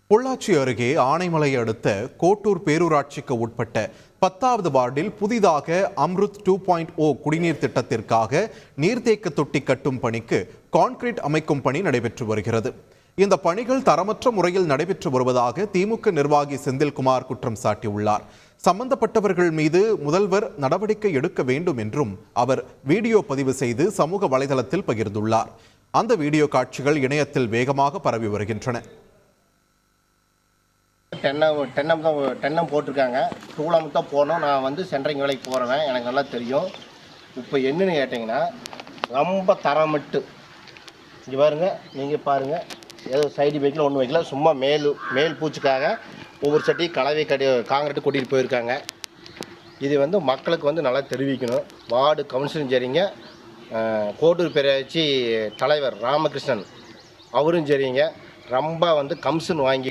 பொள்ளாச்சி அருகே ஆனைமலை அடுத்த கோட்டூர் பேரூராட்சிக்கு உட்பட்ட 10வது வார்டில் புதிதாக அம்ருத் 2.0 குடிநீர் திட்டத்திற்காக நீர்த்தேக்க தொட்டி கட்டும் பணிக்கு கான்கிரீட் அமைக்கும் பணி நடைபெற்று வருகிறது. இந்த பணிகள் தரமற்ற முறையில் நடைபெற்று வருவதாக திமுக நிர்வாகி செந்தில்குமார் குற்றம் சாட்டியுள்ளார். சம்பந்தப்பட்டவர்கள் மீது முதல்வர் நடவடிக்கை எடுக்க வேண்டும் என்றும் அவர் வீடியோ பதிவு செய்து சமூக வலைதளத்தில் பகிர்ந்துள்ளார். அந்த வீடியோ காட்சிகள் இணையத்தில் வேகமாக பரவி வருகின்றன. டென்னம் போட்டிருக்காங்க. டூலம் தான் போனோம். நான் சென்ட்ரிங் வேலைக்கு போகிறவன், எனக்கு நல்லா தெரியும். இப்போ என்னன்னு கேட்டிங்கன்னா, ரொம்ப தரமிட்டு இங்கே பாருங்க, நீங்கள் பாருங்கள், ஏதோ சைடு வைக்கல ஒன்றும் வைக்கல, சும்மா மேல் பூச்சிக்காக ஒவ்வொரு சட்டி கலவை காங்கிரீட்டு கொட்டிட்டு போயிருக்காங்க. இது மக்களுக்கு நல்லா தெரிவிக்கணும். வார்டு கவுன்சிலும் சரிங்க, கோட்டூர் பேராட்சி தலைவர் ராமகிருஷ்ணன் அவரும் சரிங்க, ரொம்ப கமிஷன் வாங்கி